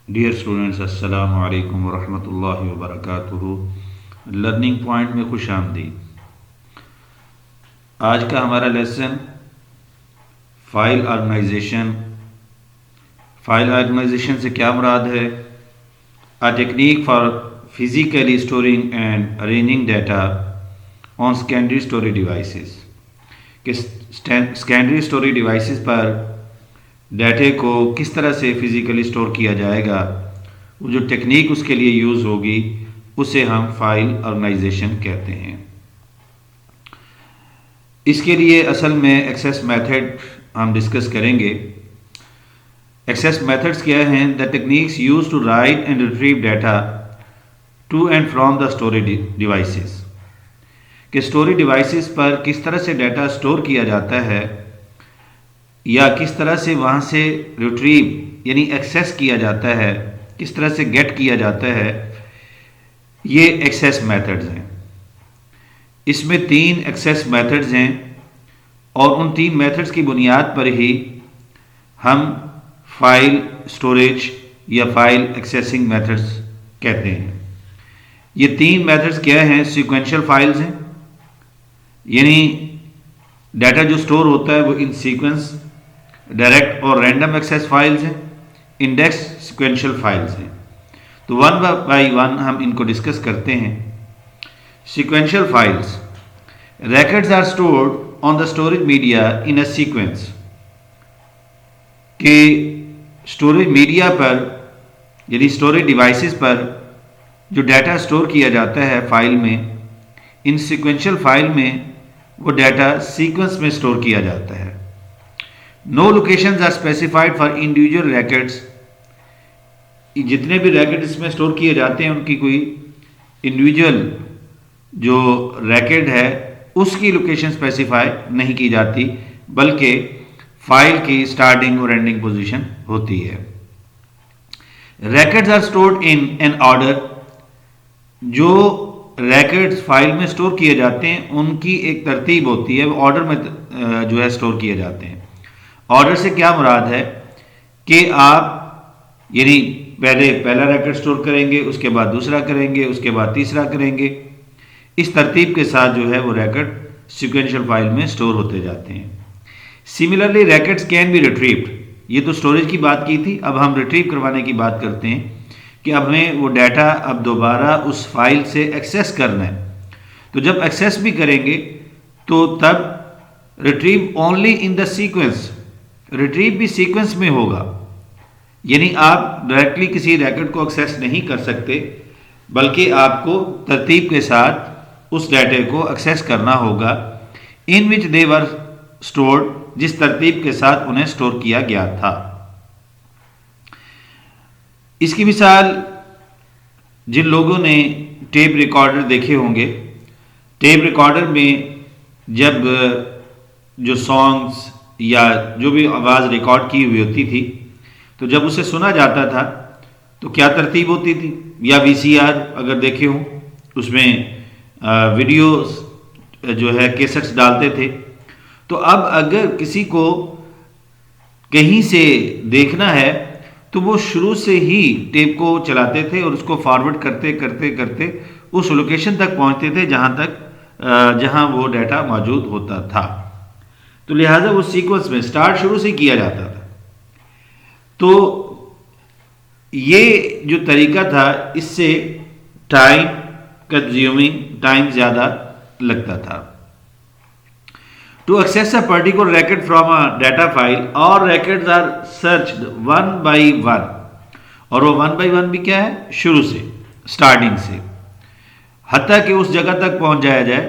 Dear students, السلام علیکم ورحمۃ اللہ وبرکاتہ۔ لرننگ پوائنٹ میں خوش آمدید۔ آج کا ہمارا lesson file organisation. File organisation سے کیا مراد ہے؟ A technique for physically storing and arranging data on secondary storage devices۔ کہ سیکنڈری اسٹوریج ڈیوائسز پر ڈیٹے کو کس طرح سے فزیکلی اسٹور کیا جائے گا، وہ جو ٹیکنیک اس کے لیے یوز ہوگی اسے ہم فائل آرگنائزیشن کہتے ہیں۔ اس کے لیے اصل میں ایکسیس میتھڈ ہم ڈسکس کریں گے۔ ایکسیس میتھڈس کیا ہیں؟ The techniques use to write and retrieve data to and from the storage devices. کہ اسٹوریج ڈیوائسز پر کس طرح سے ڈیٹا اسٹور کیا جاتا ہے یا کس طرح سے وہاں سے ریٹریو یعنی ایکسیس کیا جاتا ہے، کس طرح سے گیٹ کیا جاتا ہے، یہ ایکسیس میتھڈز ہیں۔ اس میں 3 ایکسیس میتھڈز ہیں اور ان 3 میتھڈز کی بنیاد پر ہی ہم فائل اسٹوریج یا فائل ایکسیسنگ میتھڈز کہتے ہیں۔ یہ 3 میتھڈز کیا ہیں؟ سیکوینشل فائلز ہیں، یعنی ڈیٹا جو اسٹور ہوتا ہے وہ ان سیکوینس ڈائریکٹ اور رینڈم ایکسیس فائلز ہیں۔ انڈیکس سیکوینشل فائلز ہیں۔ تو ون بائی ون ہم ان کو ڈسکس کرتے ہیں۔ Sequential files, records are stored on the storage media in a sequence. کہ اسٹوریج میڈیا پر یعنی اسٹوریج ڈیوائسز پر جو ڈیٹا اسٹور کیا جاتا ہے فائل میں، ان سیکوینشل فائل میں وہ ڈیٹا سیکوینس میں اسٹور کیا جاتا ہے۔ No locations are specified for individual records. جتنے بھی ریکارڈ اس میں اسٹور کیے جاتے ہیں ان کی کوئی انڈیویجول جو ریکارڈ ہے اس کی لوکیشن اسپیسیفائی نہیں کی جاتی، بلکہ فائل کی اسٹارٹنگ اور اینڈنگ پوزیشن ہوتی ہے۔ Records are stored in an order. جو ریکارڈز فائل میں اسٹور کیے جاتے ہیں ان کی ایک ترتیب ہوتی ہے، وہ آرڈر میں جو ہے اسٹور کیے جاتے ہیں۔ آرڈر سے کیا مراد ہے کہ آپ یعنی پہلا ریکارڈ اسٹور کریں گے، اس کے بعد دوسرا کریں گے، اس کے بعد تیسرا کریں گے، اس ترتیب کے ساتھ جو ہے وہ ریکارڈ سیکوینشل فائل میں اسٹور ہوتے جاتے ہیں۔ Similarly records can be retrieved. یہ تو اسٹوریج کی بات کی تھی، اب ہم ریٹریو کروانے کی بات کرتے ہیں کہ اب ہمیں وہ ڈیٹا اب دوبارہ اس فائل سے ایکسیس کرنا ہے۔ تو جب ایکسیس بھی کریں گے تو تب retrieve only in the sequence, retrieve بھی سیکوینس میں ہوگا، یعنی آپ ڈائریکٹلی کسی ریکارڈ کو ایکسیس نہیں کر سکتے، بلکہ آپ کو ترتیب کے ساتھ اس ڈیٹے کو ایکسیس کرنا ہوگا ان وچ دے ور اسٹورڈ، جس ترتیب کے ساتھ انہیں اسٹور کیا گیا تھا۔ اس کی مثال جن لوگوں نے ٹیپ ریکارڈر دیکھے ہوں گے، ٹیپ ریکارڈر میں جب جو سانگز یا جو بھی آواز ریکارڈ کی ہوئی ہوتی تھی تو جب اسے سنا جاتا تھا تو کیا ترتیب ہوتی تھی؟ یا وی سی آر اگر دیکھے ہوں اس میں ویڈیوز جو ہے کیسٹس ڈالتے تھے۔ تو اب اگر کسی کو کہیں سے دیکھنا ہے تو وہ شروع سے ہی ٹیپ کو چلاتے تھے اور اس کو فارورڈ کرتے کرتے کرتے اس لوکیشن تک پہنچتے تھے جہاں وہ ڈیٹا موجود ہوتا تھا۔ تو لہٰذا وہ سیکوینس میں اسٹارٹ شروع سے کیا جاتا تھا۔ تو یہ جو طریقہ تھا اس سے ٹائم کنزیومنگ، ٹائم زیادہ لگتا تھا۔ To access a particular record from a data file, all records are searched one by one۔ اور وہ one by one بھی کیا ہے؟ شروع سے، اسٹارٹنگ سے، حتیٰ کہ اس جگہ تک پہنچ جایا جائے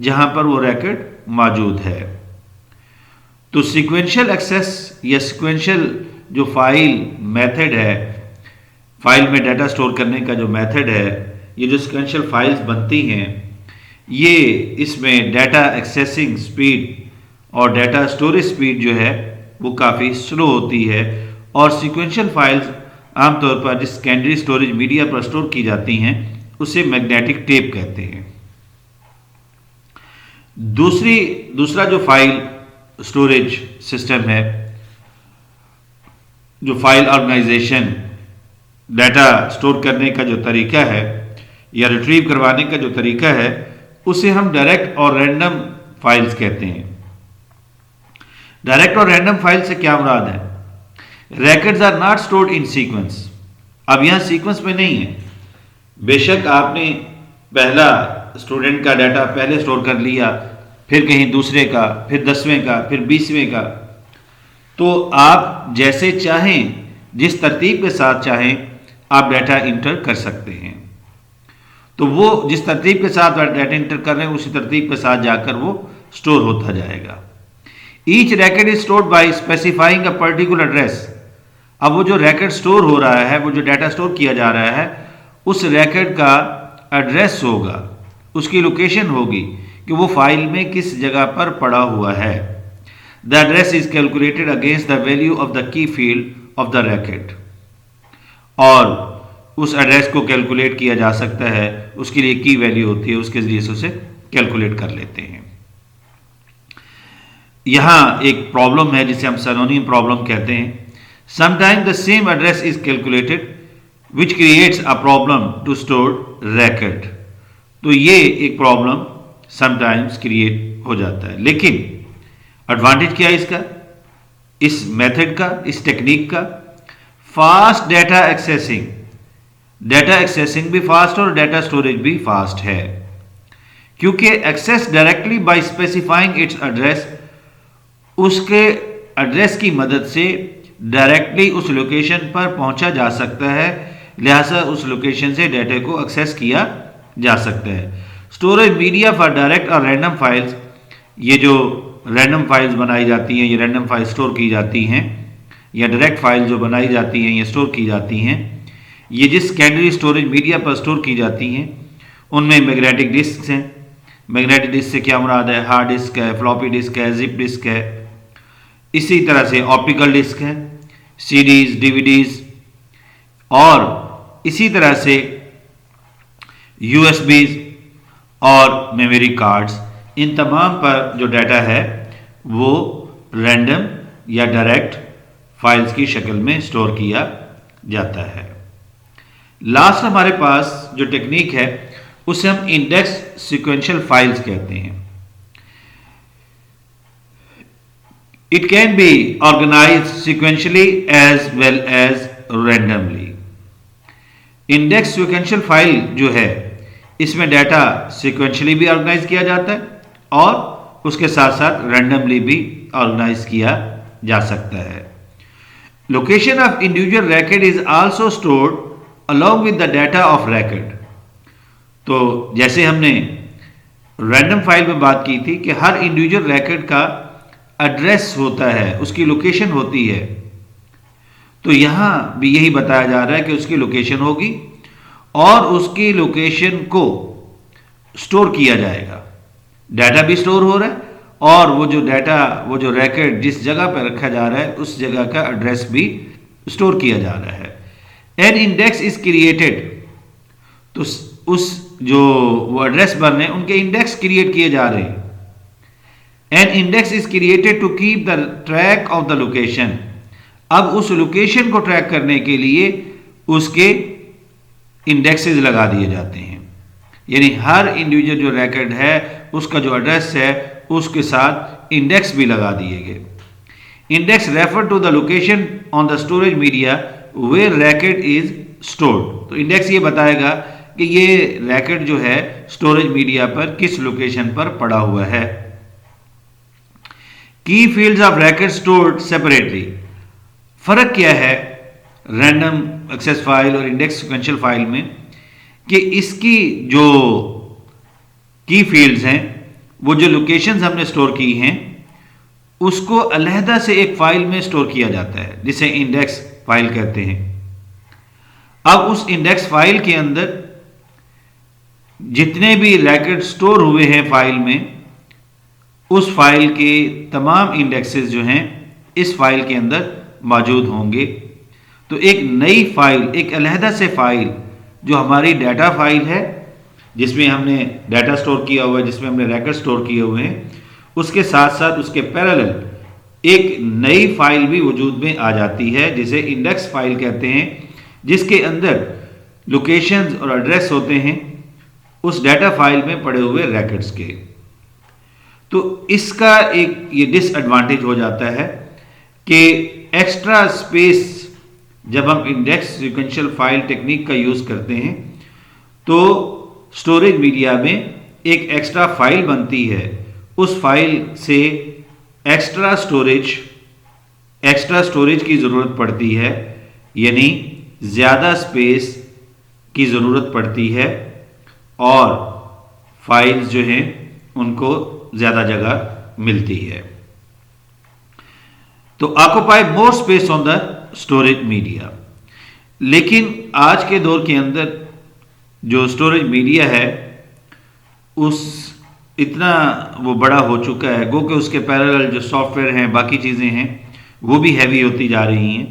جہاں پر وہ ریکارڈ موجود ہے۔ تو سیکوینشل ایکسیس یا سیکوینشل جو فائل میتھڈ ہے، فائل میں ڈیٹا اسٹور کرنے کا جو میتھڈ ہے، یہ جو سیکوینشل فائلز بنتی ہیں، یہ اس میں ڈیٹا ایکسیسنگ سپیڈ اور ڈیٹا اسٹوریج سپیڈ جو ہے وہ کافی سلو ہوتی ہے، اور سیکوینشل فائلز عام طور پر جس سیکنڈری اسٹوریج میڈیا پر اسٹور کی جاتی ہیں اسے میگنیٹک ٹیپ کہتے ہیں۔ دوسرا جو فائل اسٹوریج سسٹم ہے، جو فائل آرگنائزیشن ڈیٹا سٹور کرنے کا جو طریقہ ہے یا ریٹریو کروانے کا جو طریقہ ہے اسے ہم ڈائریکٹ اور رینڈم فائلز کہتے ہیں. ڈائریکٹ اور رینڈم فائل سے کیا مراد ہے؟ Records are not stored in sequence. اب یہاں سیکوینس میں نہیں ہے. بے شک آپ نے پہلا اسٹوڈنٹ کا ڈیٹا پہلے سٹور کر لیا، پھر کہیں دوسرے کا، پھر 10ویں کا، پھر 20ویں کا، تو آپ جیسے چاہیں جس ترتیب کے ساتھ چاہیں آپ ڈیٹا انٹر کر سکتے ہیں. تو وہ جس ترتیب کے ساتھ ڈیٹا انٹر کر رہے ہیں اسی ترتیب کے ساتھ جا کر وہ سٹور ہوتا جائے گا. Each record is stored by specifying a particular address. اب وہ جو ریکڈ سٹور ہو رہا ہے، وہ جو ڈیٹا سٹور کیا جا رہا ہے، اس ریکڈ کا ایڈریس ہوگا، اس کی لوکیشن ہوگی کہ وہ فائل میں کس جگہ پر پڑا ہوا ہے. The address is calculated against the value of the کی فیلڈ آف دا ریکڈ. اور اس ایڈریس کو کیلکولیٹ کیا جا سکتا ہے، اس کے لیے کی ویلیو ہوتی ہے، اس کے ذریعے سے اسے کیلکولیٹ کر لیتے ہیں. یہاں ایک پرابلم ہے جسے ہم سینونیم پرابلم کہتے ہیں. Some time the same address is calculated which creates a problem to store record. تو یہ ایک پرابلم سم ٹائمز کریٹ ہو جاتا ہے. لیکن ایڈوانٹیج کیا ہے اس کا، اس میتھڈ کا، اس ٹیکنیک کا؟ Fast data accessing. Data accessing بھی فاسٹ اور ڈیٹا سٹوریج بھی فاسٹ ہے، کیونکہ access directly by specifying its address. اس کے ایڈریس کی مدد سے ڈائریکٹلی اس لوکیشن پر پہنچا جا سکتا ہے، لہذا اس لوکیشن سے ڈیٹا کو ایکسیس کیا جا سکتا ہے. اسٹوریج میڈیا فار ڈائریکٹ اور رینڈم فائلز. یہ جو رینڈم فائلز بنائی جاتی ہیں، یہ رینڈم فائل سٹور کی جاتی ہیں، یا ڈائریکٹ فائل جو بنائی جاتی ہیں یا سٹور کی جاتی ہیں، یہ جس سیکنڈری اسٹوریج میڈیا پر سٹور کی جاتی ہیں ان میں میگنیٹک ڈسکس ہیں. میگنیٹک ڈسک سے کیا مراد ہے؟ ہارڈ ڈسک ہے، فلاپی ڈسک ہے، زپ ڈسک ہے. اسی طرح سے آپٹیکل ڈسک ہے، سی ڈیز، ڈی وی ڈیز، اور اسی طرح سے یو ایس بیز اور میموری کارڈز. ان تمام پر جو ڈیٹا ہے وہ رینڈم یا ڈائریکٹ فائلز کی شکل میں سٹور کیا جاتا ہے. لاسٹ ہمارے پاس جو ٹیکنیک ہے اسے ہم انڈیکس سیکوینشل فائلز کہتے ہیں. It can be organized sequentially as well as randomly. Index sequential file جو ہے اس میں ڈیٹا سیکوینشلی بھی آرگنائز کیا جاتا ہے اور اس کے ساتھ ساتھ رینڈملی بھی آرگنائز کیا جا سکتا ہے. Location of individual record is also stored along with the data of record. تو جیسے ہم نے رینڈم فائل میں بات کی تھی کہ ہر انڈیویجول ریکڈ کا ایڈریس ہوتا ہے، اس کی لوکیشن ہوتی ہے، تو یہاں بھی یہی بتایا جا رہا ہے کہ اس کی لوکیشن ہوگی اور اس کی لوکیشن کو سٹور کیا جائے گا. ڈیٹا بھی سٹور ہو رہا ہے اور وہ جو ڈیٹا، وہ جو ریکڈ جس جگہ پہ رکھا جا رہا ہے اس جگہ کا ایڈریس بھی سٹور کیا جا رہا ہے. An index is created. تو اس جو وہ ایڈریس بن رہے ہیں ان کے انڈیکس کریٹ کیے جا رہے ہیں. An index is created to keep the track of the location. اب اس لوکیشن کو ٹریک کرنے کے لیے اس کے انڈیکسز لگا دیے جاتے ہیں. یعنی ہر انڈیویجول جو ریکڈ ہے اس کا جو ایڈریس ہے اس کے ساتھ انڈیکس بھی لگا دیے گئے. Index refer to the location on the storage media where record is stored. تو انڈیکس یہ بتائے گا کہ یہ ریکڈ جو ہے اسٹوریج میڈیا پر کس لوکیشن پر پڑا ہوا ہے. کی fields of record stored separately. فرق کیا ہے رینڈم ایکسیس فائل اور انڈیکس سیکوینشل فائل میں کہ اس کی جو کی فیلڈز ہیں، وہ جو لوکیشنز ہم نے سٹور کی ہیں اس کو علیحدہ سے ایک فائل میں سٹور کیا جاتا ہے جسے انڈیکس فائل کہتے ہیں. اب اس انڈیکس فائل کے اندر جتنے بھی ریکڈ سٹور ہوئے ہیں فائل میں، اس فائل کے تمام انڈیکسز جو ہیں اس فائل کے اندر موجود ہوں گے. تو ایک نئی فائل، ایک علیحدہ سے فائل جو ہماری ڈیٹا فائل ہے جس میں ہم نے ڈیٹا سٹور کیا ہوا ہے، جس میں ہم نے ریکڈ سٹور کیے ہوئے ہیں، اس کے ساتھ ساتھ اس کے پیرالل ایک نئی فائل بھی وجود میں آ جاتی ہے جسے انڈیکس فائل کہتے ہیں. جس کے اندر لوکیشنز اور ایڈریس ہوتے ہیں اس ڈیٹا فائل میں پڑے ہوئے ریکٹس کے. تو اس کا ایک یہ ڈس ایڈوانٹیج ہو جاتا ہے کہ ایکسٹرا اسپیس جب ہم انڈیکس سیکوینشل فائل ٹیکنیک کا یوز کرتے ہیں تو اسٹوریج میڈیا میں ایک ایکسٹرا فائل بنتی ہے. اس فائل سے ایکسٹرا اسٹوریج کی ضرورت پڑتی ہے، یعنی زیادہ اسپیس کی ضرورت پڑتی ہے اور فائلز جو ہیں ان کو زیادہ جگہ ملتی ہے. تو occupy more space on the storage media. لیکن آج کے دور کے اندر جو اسٹوریج میڈیا ہے اس اتنا وہ بڑا ہو چکا ہے، گو کہ اس کے پیرالل جو سافٹ ویئر ہیں باقی چیزیں ہیں وہ بھی ہیوی ہوتی جا رہی ہیں،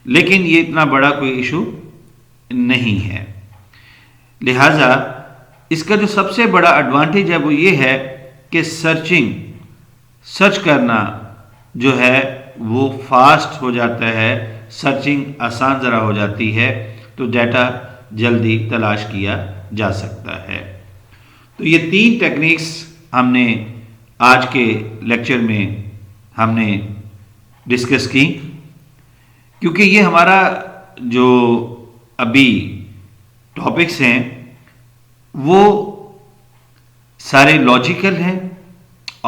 لیکن یہ اتنا بڑا کوئی ایشو نہیں ہے. لہٰذا اس کا جو سب سے بڑا ایڈوانٹیج ہے وہ یہ ہے کہ سرچ کرنا جو ہے وہ فاسٹ ہو جاتا ہے، سرچنگ آسان ذرا ہو جاتی ہے، تو ڈیٹا جلدی تلاش کیا جا سکتا ہے. تو یہ 3 ٹیکنیکس ہم نے آج کے لیکچر میں ہم نے ڈسکس کی، کیونکہ یہ ہمارا جو ابھی ٹاپکس ہیں وہ سارے لاجیکل ہیں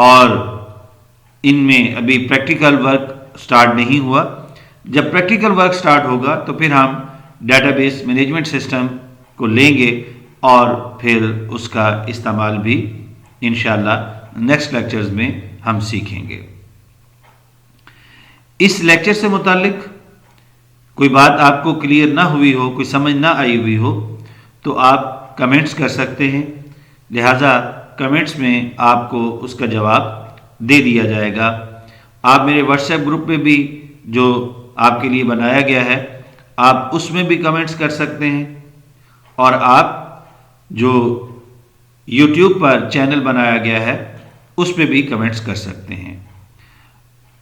اور ان میں ابھی پریکٹیکل ورک سٹارٹ نہیں ہوا. جب پریکٹیکل ورک سٹارٹ ہوگا تو پھر ہم ڈیٹا بیس مینجمنٹ سسٹم کو لیں گے اور پھر اس کا استعمال بھی انشاءاللہ نیکسٹ لیکچرز میں ہم سیکھیں گے. اس لیکچر سے متعلق کوئی بات آپ کو کلیئر نہ ہوئی ہو، کوئی سمجھ نہ آئی ہوئی ہو تو آپ کمنٹس کر سکتے ہیں، لہٰذا کمنٹس میں آپ کو اس کا جواب دے دیا جائے گا. آپ میرے واٹس ایپ گروپ میں بھی جو آپ کے لیے بنایا گیا ہے آپ اس میں بھی کمنٹس کر سکتے ہیں، اور آپ جو یوٹیوب پر چینل بنایا گیا ہے اس پہ بھی کمنٹس کر سکتے ہیں.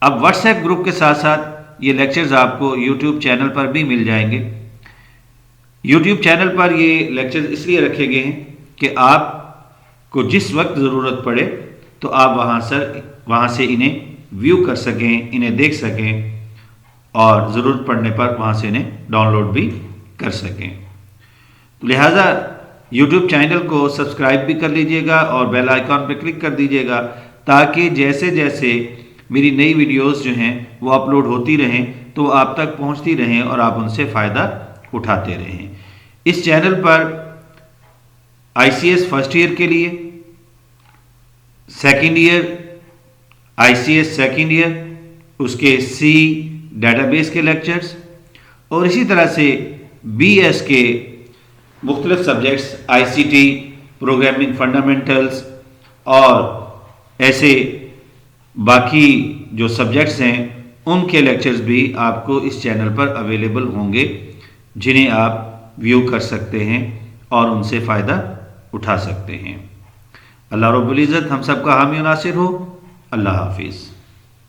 اب واٹس ایپ گروپ کے ساتھ ساتھ یہ لیکچرز آپ کو یوٹیوب چینل پر بھی مل جائیں گے. یوٹیوب چینل پر یہ لیکچرز اس لیے رکھے گئے ہیں کہ آپ کو جس وقت ضرورت پڑے تو آپ وہاں سے انہیں ویو کر سکیں، انہیں دیکھ سکیں اور ضرورت پڑنے پر وہاں سے انہیں ڈاؤن لوڈ بھی کر سکیں. لہٰذا یوٹیوب چینل کو سبسکرائب بھی کر لیجئے گا اور بیل آئیکن پہ کلک کر دیجئے گا تاکہ جیسے جیسے میری نئی ویڈیوز جو ہیں وہ اپلوڈ ہوتی رہیں تو وہ آپ تک پہنچتی رہیں اور آپ ان سے فائدہ اٹھاتے رہیں. اس چینل پر ICS فرسٹ ایئر کے لیے، second year ICS second year, اس کے C ڈیٹا بیس کے لیکچرز اور اسی طرح سے BS کے مختلف سبجیکٹس ICT، پروگرامنگ فنڈامنٹلز اور ایسے باقی جو سبجیکٹس ہیں ان کے لیکچرز بھی آپ کو اس چینل پر اویلیبل ہوں گے، جنہیں آپ ویو کر سکتے ہیں اور ان سے فائدہ اٹھا سکتے ہیں. اللہ رب العزت ہم سب کا حامی و ناصر ہو. اللہ حافظ.